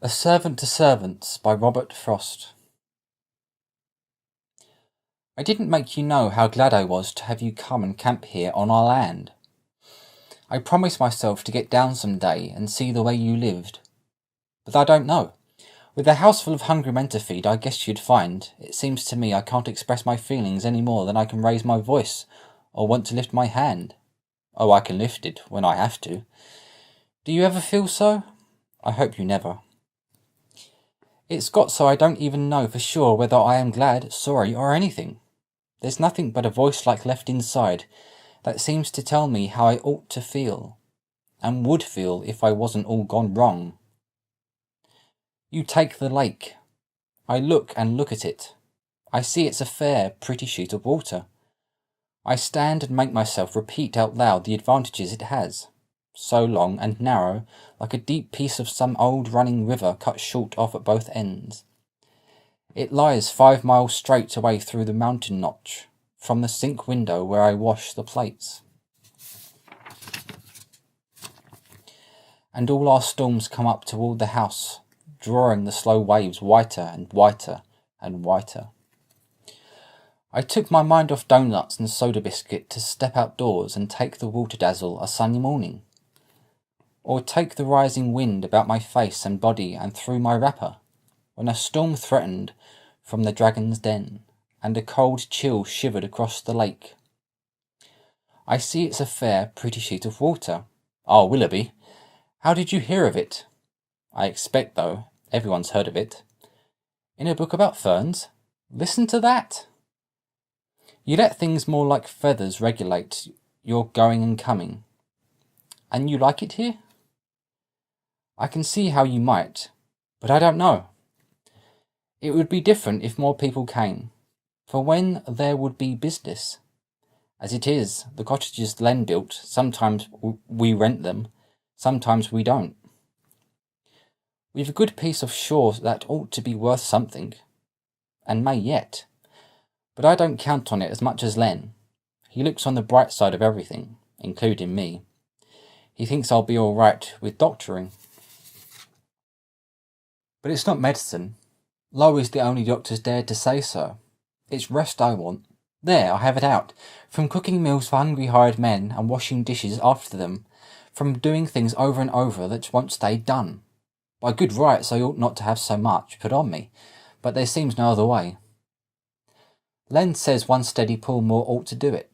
A Servant to Servants by Robert Frost. I didn't make you know how glad I was to have you come and camp here on our land. I promised myself to get down some day and see the way you lived. But I don't know. With a house full of hungry men to feed, I guess you'd find, it seems to me I can't express my feelings any more than I can raise my voice, or want to lift my hand. Oh, I can lift it when I have to. Do you ever feel so? I hope you never. It's got so I don't even know for sure whether I am glad, sorry, or anything. There's nothing but a voice like left inside that seems to tell me how I ought to feel, and would feel if I wasn't all gone wrong. You take the lake. I look and look at it. I see it's a fair, pretty sheet of water. I stand and make myself repeat out loud the advantages it has. So long and narrow, like a deep piece of some old running river cut short off at both ends. It lies 5 miles straight away through the mountain notch, from the sink window where I wash the plates. And all our storms come up toward the house, drawing the slow waves whiter and whiter and whiter. I took my mind off doughnuts and soda biscuit to step outdoors and take the water dazzle a sunny morning. Or take the rising wind about my face and body and through my wrapper, when a storm threatened from the dragon's den, and a cold chill shivered across the lake. I see it's a fair, pretty sheet of water. Oh, Willoughby, how did you hear of it? I expect, though, everyone's heard of it. In a book about ferns? Listen to that! You let things more like feathers regulate your going and coming. And you like it here? I can see how you might, but I don't know. It would be different if more people came, for when there would be business. As it is, the cottages Len built, sometimes we rent them, sometimes we don't. We've a good piece of shore that ought to be worth something, and may yet, but I don't count on it as much as Len. He looks on the bright side of everything, including me. He thinks I'll be all right with doctoring. But it's not medicine. Low is the only doctor's dared to say so. It's rest I want. There, I have it out. From cooking meals for hungry hired men and washing dishes after them. From doing things over and over that won't stay done. By good rights I ought not to have so much put on me, but there seems no other way. Len says one steady pull more ought to do it.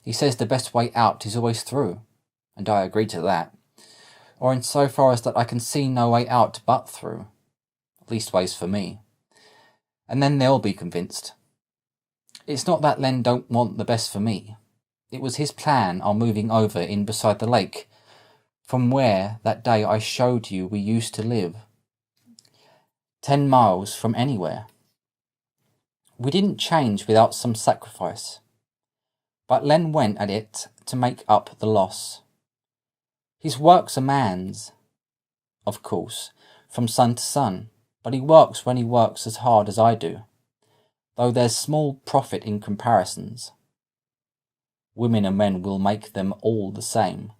He says the best way out is always through, and I agree to that. Or in so far as that I can see no way out but through. Leastways for me. And then they'll be convinced. It's not that Len don't want the best for me. It was his plan our moving over in beside the lake, from where that day I showed you we used to live. 10 miles from anywhere. We didn't change without some sacrifice. But Len went at it to make up the loss. His work's a man's, of course, from sun to sun, but he works when he works as hard as I do, though there's small profit in comparisons. Women and men will make them all the same,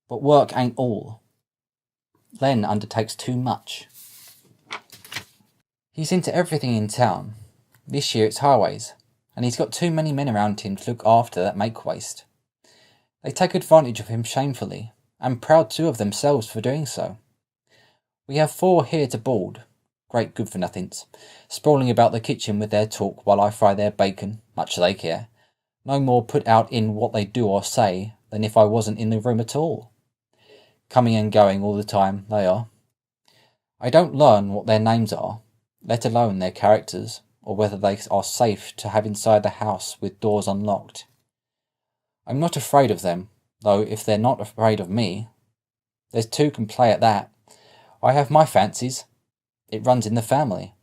but work ain't all. Len undertakes too much. He's into everything in town. This year it's highways, and he's got too many men around him to look after that make waste. They take advantage of him shamefully, and proud too of themselves for doing so. We have 4 here to board, great good-for-nothings, sprawling about the kitchen with their talk while I fry their bacon, much they care, no more put out in what they do or say than if I wasn't in the room at all. Coming and going all the time, they are. I don't learn what their names are, let alone their characters, or whether they are safe to have inside the house with doors unlocked. I'm not afraid of them, though if they're not afraid of me, there's 2 can play at that. I have my fancies. It runs in the family.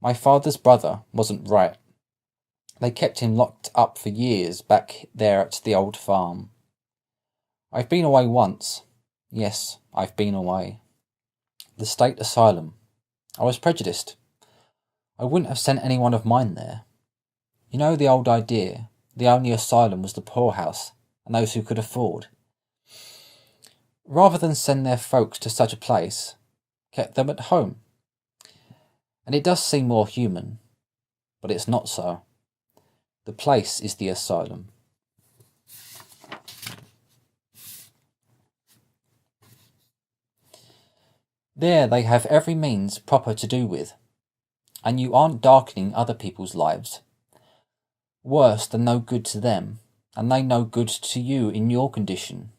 My father's brother wasn't right. They kept him locked up for years back there at the old farm. I've been away once. Yes, I've been away. The state asylum. I was prejudiced. I wouldn't have sent anyone of mine there. You know the old idea, the only asylum was the poorhouse, and those who could afford. Rather than send their folks to such a place, kept them at home. And it does seem more human, but it's not so. The place is the asylum. There they have every means proper to do with, and you aren't darkening other people's lives. Worse than no good to them, and they no good to you in your condition.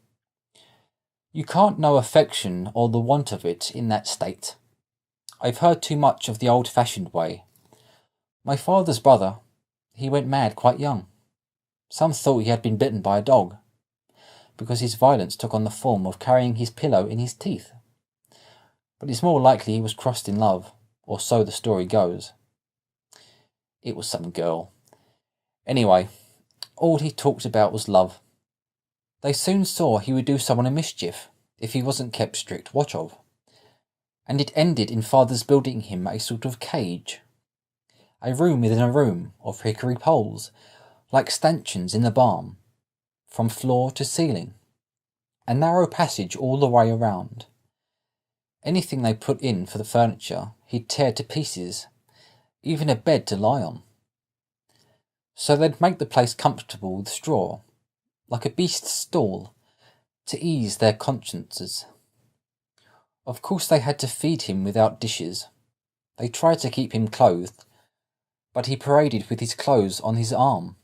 You can't know affection or the want of it in that state. I've heard too much of the old-fashioned way. My father's brother, he went mad quite young. Some thought he had been bitten by a dog, because his violence took on the form of carrying his pillow in his teeth. But it's more likely he was crossed in love, or so the story goes. It was some girl. Anyway, all he talked about was love. They soon saw he would do someone a mischief if he wasn't kept strict watch of, and it ended in father's building him a sort of cage. A room within a room of hickory poles, like stanchions in the barn, from floor to ceiling. A narrow passage all the way around. Anything they put in for the furniture he'd tear to pieces, even a bed to lie on. So they'd make the place comfortable with straw, like a beast's stall, to ease their consciences. Of course they had to feed him without dishes. They tried to keep him clothed, but he paraded with his clothes on his arm.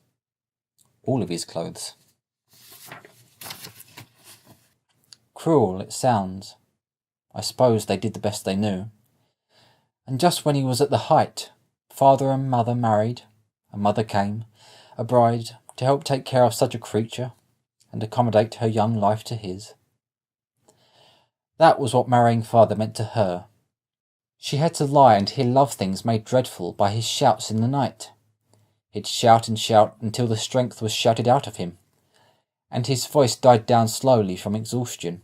All of his clothes. Cruel it sounds. I suppose they did the best they knew. And just when he was at the height, father and mother married, a mother came, a bride, to help take care of such a creature, and accommodate her young life to his. That was what marrying father meant to her. She had to lie and hear love things made dreadful by his shouts in the night. He'd shout and shout until the strength was shouted out of him, and his voice died down slowly from exhaustion.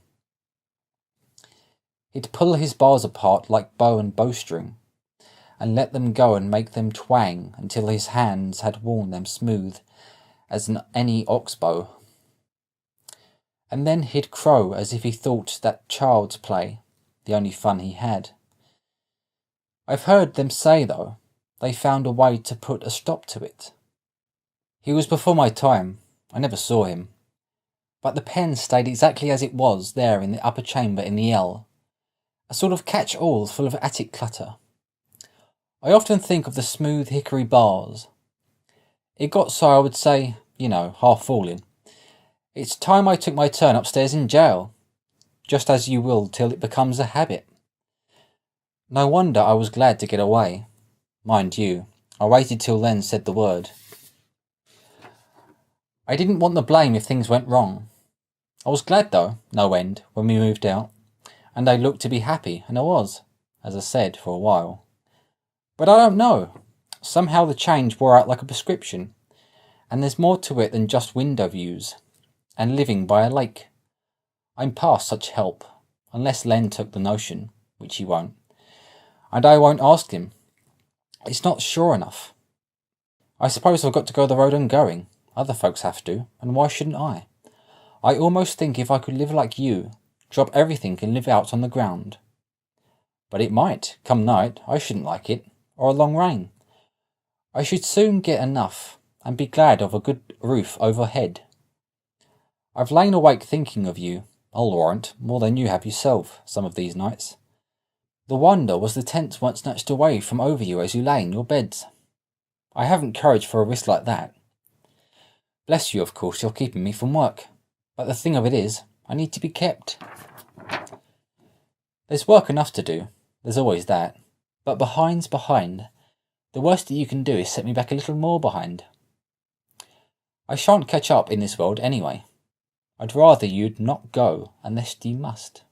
He'd pull his bars apart like bow and bowstring, and let them go and make them twang until his hands had worn them smooth as any oxbow. And then he'd crow as if he thought that child's play the only fun he had. I've heard them say, though, they found a way to put a stop to it. He was before my time. I never saw him. But the pen stayed exactly as it was there in the upper chamber in the L, a sort of catch-all full of attic clutter. I often think of the smooth hickory bars. It got so I would say, half falling, it's time I took my turn upstairs in jail, just as you will till it becomes a habit. No wonder I was glad to get away. Mind you, I waited till then said the word. I didn't want the blame if things went wrong. I was glad, though, no end, when we moved out, and I looked to be happy, and I was, as I said, for a while. But I don't know. Somehow the change wore out like a prescription, and there's more to it than just window views, and living by a lake. I'm past such help, unless Len took the notion, which he won't, and I won't ask him. It's not sure enough. I suppose I've got to go the road I'm going. Other folks have to, and why shouldn't I? I almost think if I could live like you, drop everything and live out on the ground. But it might, come night, I shouldn't like it, or a long rain. I should soon get enough, and be glad of a good roof overhead. I've lain awake thinking of you, I'll warrant, more than you have yourself, some of these nights. The wonder was the tents weren't snatched away from over you as you lay in your beds. I haven't courage for a risk like that. Bless you, of course, you're keeping me from work. But the thing of it is, I need to be kept. There's work enough to do, there's always that. But behind's behind. The worst that you can do is set me back a little more behind. I shan't catch up in this world anyway. I'd rather you'd not go unless you must.